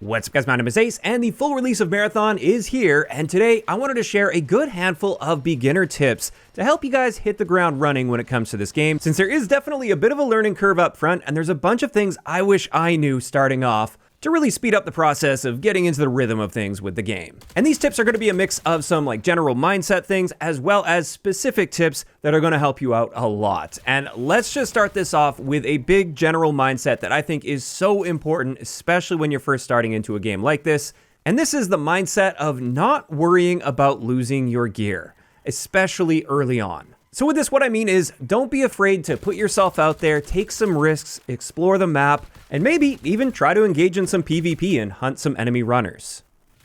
What's up guys, my name is Ace, and the full release of Marathon is here, and today I wanted to share a good handful of beginner tips to help you guys hit the ground running when it comes to this game, since there is definitely a bit of a learning curve up front, and there's a bunch of things I wish I knew starting off to really speed up the process of getting into the rhythm of things with the game. And these tips are going to be a mix of some general mindset things as well as specific tips that are going to help you out a lot. And let's just start this off with a big general mindset that I think is so important, especially when you're first starting into a game like this. And this is the mindset of not worrying about losing your gear, especially early on. So with this, what I mean is, don't be afraid to put yourself out there, take some risks, explore the map, and maybe even try to engage in some PvP and hunt some enemy runners.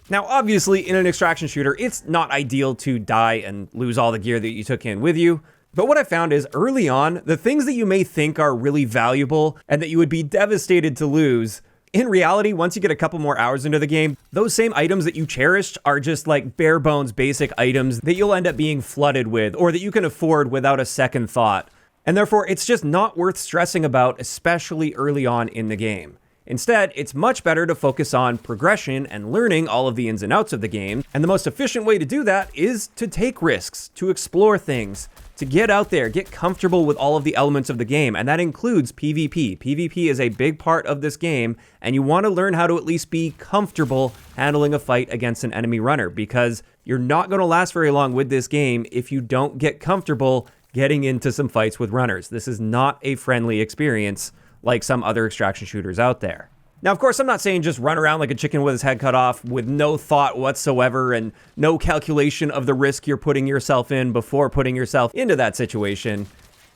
Now, obviously, in an extraction shooter, it's not ideal to die and lose all the gear that you took in with you. But what I found is, early on, the things that you may think are really valuable and that you would be devastated to lose, in reality, once you get a couple more hours into the game, those same items that you cherished are just bare bones basic items that you'll end up being flooded with or that you can afford without a second thought. And therefore, it's just not worth stressing about, especially early on in the game. Instead, it's much better to focus on progression and learning all of the ins and outs of the game. And the most efficient way to do that is to take risks, to explore things, to get out there, get comfortable with all of the elements of the game, and that includes PvP. PvP is a big part of this game, and you want to learn how to at least be comfortable handling a fight against an enemy runner, because you're not going to last very long with this game if you don't get comfortable getting into some fights with runners. This is not a friendly experience like some other extraction shooters out there. Now, of course, I'm not saying just run around like a chicken with his head cut off with no thought whatsoever and no calculation of the risk you're putting yourself in before putting yourself into that situation.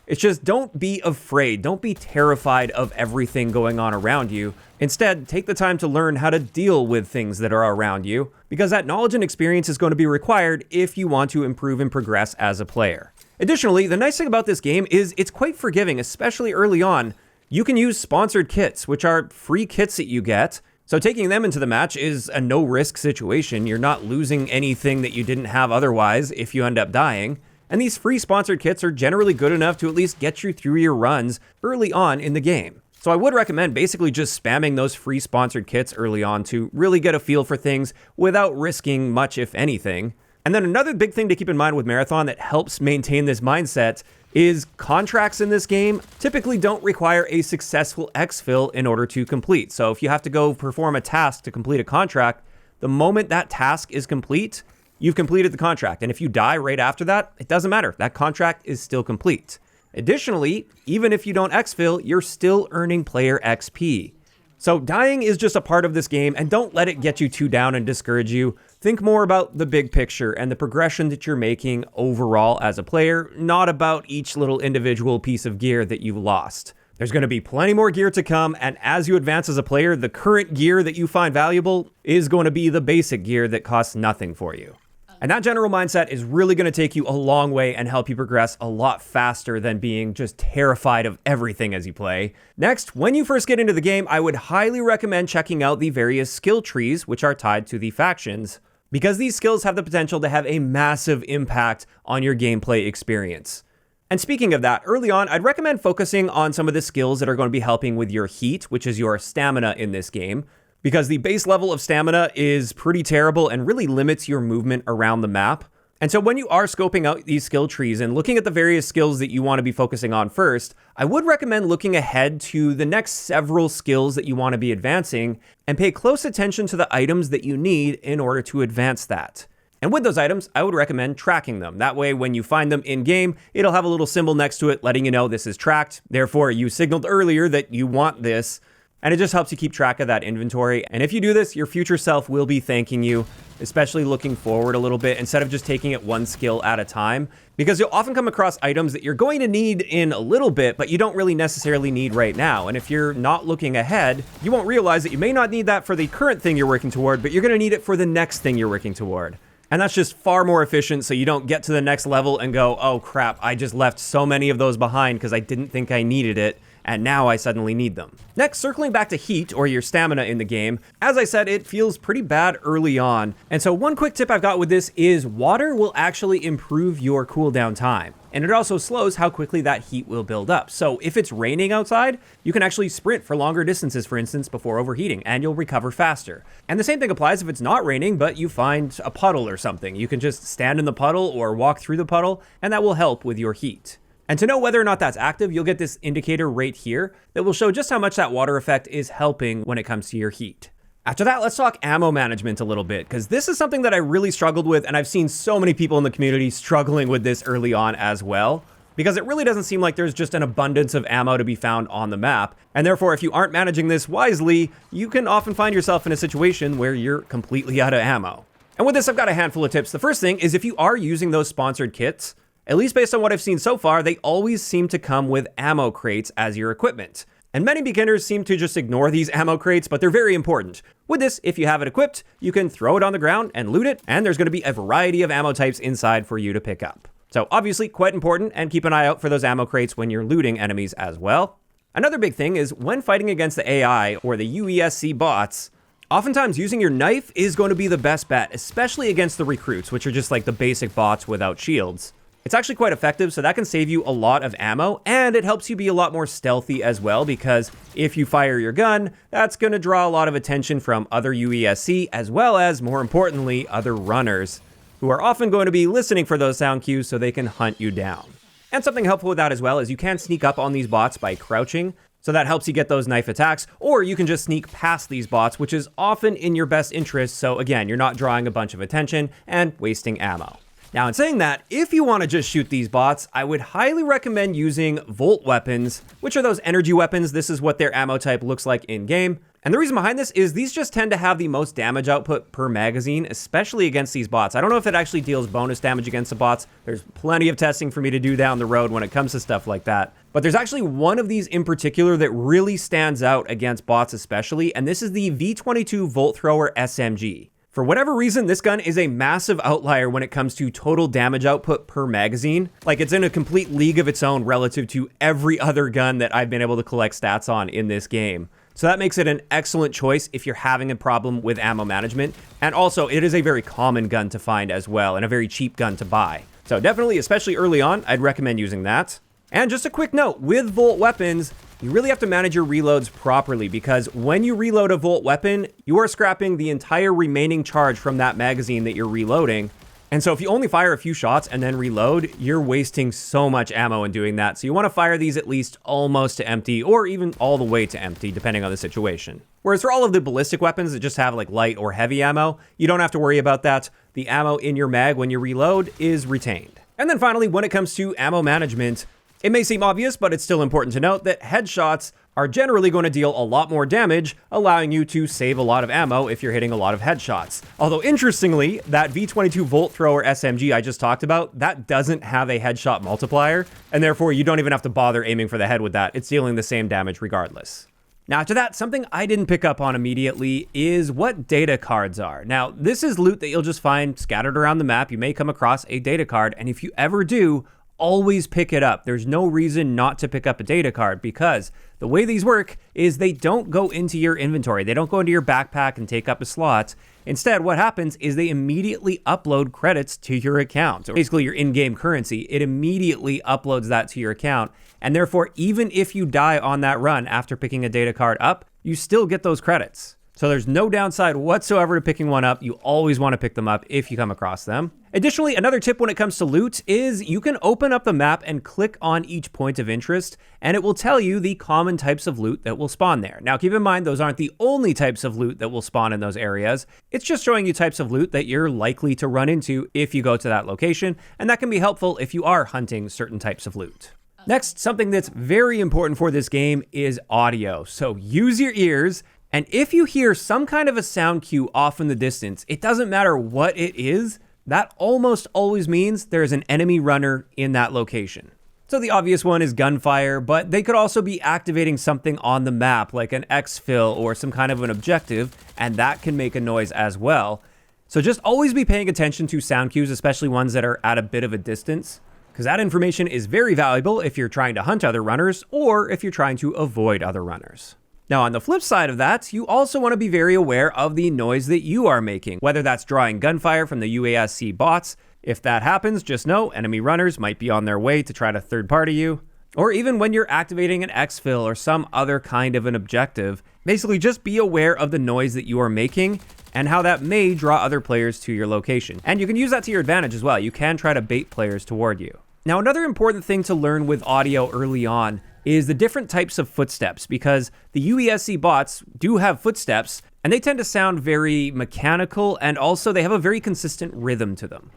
It's just don't be afraid. Don't be terrified of everything going on around you. Instead, take the time to learn how to deal with things that are around you, because that knowledge and experience is going to be required if you want to improve and progress as a player. Additionally, the nice thing about this game is it's quite forgiving, especially early on. You can use sponsored kits, which are free kits that you get. So taking them into the match is a no-risk situation. You're not losing anything that you didn't have otherwise if you end up dying. And these free sponsored kits are generally good enough to at least get you through your runs early on in the game. So I would recommend basically just spamming those free sponsored kits early on to really get a feel for things without risking much, if anything. And then another big thing to keep in mind with Marathon that helps maintain this mindset is contracts in this game typically don't require a successful exfil in order to complete. So if you have to go perform a task to complete a contract, the moment that task is complete, you've completed the contract. And if you die right after that, it doesn't matter. That contract is still complete. Additionally, even if you don't exfil, you're still earning player XP. So dying is just a part of this game, and don't let it get you too down and discourage you. Think more about the big picture and the progression that you're making overall as a player, not about each little individual piece of gear that you've lost. There's going to be plenty more gear to come, and as you advance as a player, the current gear that you find valuable is going to be the basic gear that costs nothing for you. And that general mindset is really going to take you a long way and help you progress a lot faster than being just terrified of everything as you play. Next, when you first get into the game, I would highly recommend checking out the various skill trees which are tied to the factions, because these skills have the potential to have a massive impact on your gameplay experience. And speaking of that, early on, I'd recommend focusing on some of the skills that are going to be helping with your heat, which is your stamina in this game, because the base level of stamina is pretty terrible and really limits your movement around the map. And so when you are scoping out these skill trees and looking at the various skills that you want to be focusing on first, I would recommend looking ahead to the next several skills that you want to be advancing and pay close attention to the items that you need in order to advance that. And with those items, I would recommend tracking them. That way, when you find them in-game, it'll have a little symbol next to it letting you know this is tracked. Therefore, you signaled earlier that you want this. And it just helps you keep track of that inventory. And if you do this, your future self will be thanking you, especially looking forward a little bit instead of just taking it one skill at a time, because you'll often come across items that you're going to need in a little bit, but you don't really necessarily need right now. And if you're not looking ahead, you won't realize that you may not need that for the current thing you're working toward, but you're going to need it for the next thing you're working toward. And that's just far more efficient, so you don't get to the next level and go, oh crap, I just left so many of those behind because I didn't think I needed it, and now I suddenly need them. Next, circling back to heat, or your stamina in the game, as I said, it feels pretty bad early on. And so one quick tip I've got with this is water will actually improve your cooldown time. and it also slows how quickly that heat will build up. So if it's raining outside, you can actually sprint for longer distances, for instance, before overheating, and you'll recover faster. And the same thing applies if it's not raining, but you find a puddle or something. You can just stand in the puddle or walk through the puddle, and that will help with your heat. And to know whether or not that's active, you'll get this indicator right here that will show just how much that water effect is helping when it comes to your heat. After that, let's talk ammo management a little bit, because this is something that I really struggled with, and I've seen so many people in the community struggling with this early on as well, because it really doesn't seem like there's just an abundance of ammo to be found on the map. And therefore, if you aren't managing this wisely, you can often find yourself in a situation where you're completely out of ammo. And with this, I've got a handful of tips. The first thing is if you are using those sponsored kits, at least based on what I've seen so far, they always seem to come with ammo crates as your equipment. And many beginners seem to just ignore these ammo crates, but they're very important. With this, if you have it equipped, you can throw it on the ground and loot it, and there's going to be a variety of ammo types inside for you to pick up. So obviously quite important, and keep an eye out for those ammo crates when you're looting enemies as well. Another big thing is when fighting against the AI or the UESC bots, oftentimes using your knife is going to be the best bet, especially against the recruits, which are just like the basic bots without shields. It's actually quite effective, so that can save you a lot of ammo, and it helps you be a lot more stealthy as well, because if you fire your gun, that's going to draw a lot of attention from other UESC, as well as, more importantly, other runners, who are often going to be listening for those sound cues so they can hunt you down. And something helpful with that as well is you can sneak up on these bots by crouching, so that helps you get those knife attacks, or you can just sneak past these bots, which is often in your best interest, so again, you're not drawing a bunch of attention and wasting ammo. Now, in saying that, if you want to just shoot these bots, I would highly recommend using Volt weapons, which are those energy weapons. This is what their ammo type looks like in-game. And the reason behind this is these just tend to have the most damage output per magazine, especially against these bots. I don't know if it actually deals bonus damage against the bots. There's plenty of testing for me to do down the road when it comes to stuff like that. But there's actually one of these in particular that really stands out against bots especially, and this is the V22 Volt Thrower SMG. For whatever reason, this gun is a massive outlier when it comes to total damage output per magazine. Like, it's in a complete league of its own relative to every other gun that I've been able to collect stats on in this game. So that makes it an excellent choice if you're having a problem with ammo management. And also, it is a very common gun to find as well, and a very cheap gun to buy. So definitely, especially early on, I'd recommend using that. And just a quick note, with Volt weapons, you really have to manage your reloads properly, because when you reload a Volt weapon, you are scrapping the entire remaining charge from that magazine that you're reloading. And so if you only fire a few shots and then reload, you're wasting so much ammo in doing that. So you want to fire these at least almost to empty, or even all the way to empty, depending on the situation. Whereas for all of the ballistic weapons that just have like light or heavy ammo, you don't have to worry about that. The ammo in your mag when you reload is retained. And then finally, when it comes to ammo management, it may seem obvious, but it's still important to note that headshots are generally going to deal a lot more damage, allowing you to save a lot of ammo if you're hitting a lot of headshots. Although interestingly, that V22 Volt Thrower SMG I just talked about, that doesn't have a headshot multiplier, and therefore you don't even have to bother aiming for the head with that. It's dealing the same damage regardless. Now, after that, something I didn't pick up on immediately is what data cards are. Now, this is loot that you'll just find scattered around the map. You may come across a data card, and if you ever do, always pick it up. There's no reason not to pick up a data card, because the way these work is they don't go into your inventory. They don't go into your backpack and take up a slot. Instead, what happens is they immediately upload credits to your account. So basically your in-game currency, it immediately uploads that to your account. And therefore, even if you die on that run after picking a data card up, you still get those credits. So there's no downside whatsoever to picking one up. You always want to pick them up if you come across them. Additionally, another tip when it comes to loot is you can open up the map and click on each point of interest, and it will tell you the common types of loot that will spawn there. Now, keep in mind, those aren't the only types of loot that will spawn in those areas. It's just showing you types of loot that you're likely to run into if you go to that location, and that can be helpful if you are hunting certain types of loot. Next, something that's very important for this game is audio. So use your ears. And if you hear some kind of a sound cue off in the distance, it doesn't matter what it is, that almost always means there's an enemy runner in that location. So the obvious one is gunfire, but they could also be activating something on the map, like an exfil or some kind of an objective, and that can make a noise as well. So just always be paying attention to sound cues, especially ones that are at a bit of a distance, because that information is very valuable if you're trying to hunt other runners or if you're trying to avoid other runners. Now, on the flip side of that, you also want to be very aware of the noise that you are making, whether that's drawing gunfire from the UASC bots, If that happens, just know enemy runners might be on their way to try to third-party you. Or even when you're activating an exfil or some other kind of an objective, basically just be aware of the noise that you are making and how that may draw other players to your location. And you can use that to your advantage as well. You can try to bait players toward you. Now, another important thing to learn with audio early on is the different types of footsteps, because the UESC bots do have footsteps and they tend to sound very mechanical, and also they have a very consistent rhythm to them.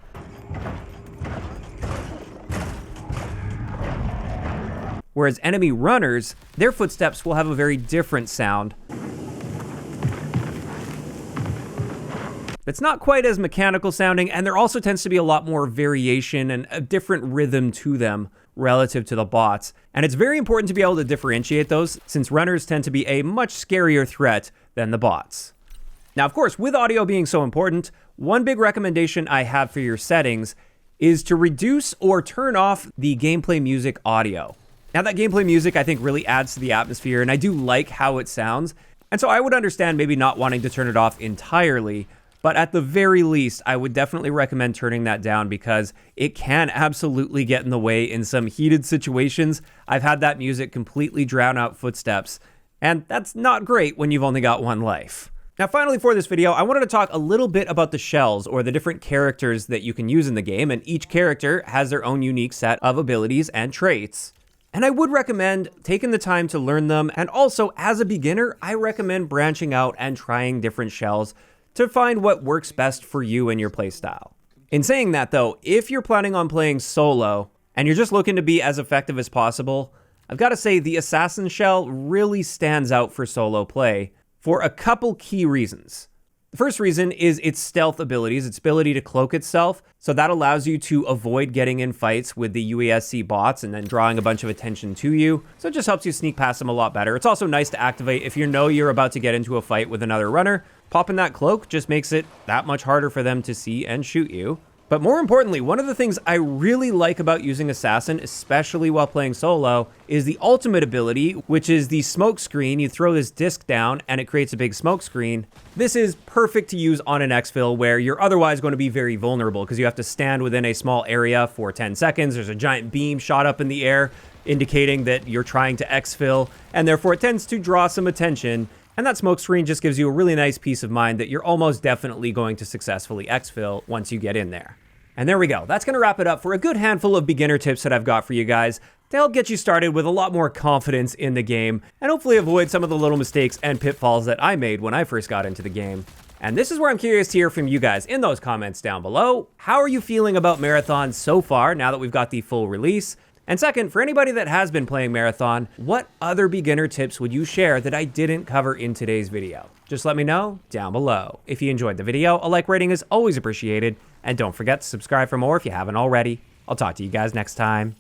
Whereas enemy runners, their footsteps will have a very different sound. It's not quite as mechanical sounding, and there also tends to be a lot more variation and a different rhythm to them relative to the bots. And it's very important to be able to differentiate those, since runners tend to be a much scarier threat than the bots. Now, of course, with audio being so important, one big recommendation I have for your settings is to reduce or turn off the gameplay music audio. Now, that gameplay music, I think, really adds to the atmosphere, and I do like how it sounds. And so I would understand maybe not wanting to turn it off entirely, but at the very least, I would definitely recommend turning that down, because it can absolutely get in the way in some heated situations. I've had that music completely drown out footsteps, and that's not great when you've only got one life. Now, finally, for this video, I wanted to talk a little bit about the shells, or the different characters that you can use in the game, and each character has their own unique set of abilities and traits. And I would recommend taking the time to learn them, and also, as a beginner, I recommend branching out and trying different shells to find what works best for you and your playstyle. In saying that though, if you're planning on playing solo and you're just looking to be as effective as possible, I've got to say the Assassin Shell really stands out for solo play for a couple key reasons. The first reason is its stealth abilities, its ability to cloak itself, so that allows you to avoid getting in fights with the UESC bots and then drawing a bunch of attention to you, so it just helps you sneak past them a lot better. It's also nice to activate if you know you're about to get into a fight with another runner. Popping that cloak just makes it that much harder for them to see and shoot you. But more importantly, one of the things I really like about using Assassin, especially while playing solo, is the ultimate ability, which is the smoke screen. You throw this disc down and it creates a big smoke screen. This is perfect to use on an exfil where you're otherwise going to be very vulnerable, because you have to stand within a small area for 10 seconds. There's a giant beam shot up in the air indicating that you're trying to exfil, and therefore it tends to draw some attention. And that smoke screen just gives you a really nice peace of mind that you're almost definitely going to successfully exfil once you get in there. And there we go. That's going to wrap it up for a good handful of beginner tips that I've got for you guys to help get you started with a lot more confidence in the game, and hopefully avoid some of the little mistakes and pitfalls that I made when I first got into the game. And this is where I'm curious to hear from you guys in those comments down below. How are you feeling about Marathon so far now that we've got the full release? And second, for anybody that has been playing Marathon, what other beginner tips would you share that I didn't cover in today's video? Just let me know down below. If you enjoyed the video, a like rating is always appreciated. And don't forget to subscribe for more if you haven't already. I'll talk to you guys next time.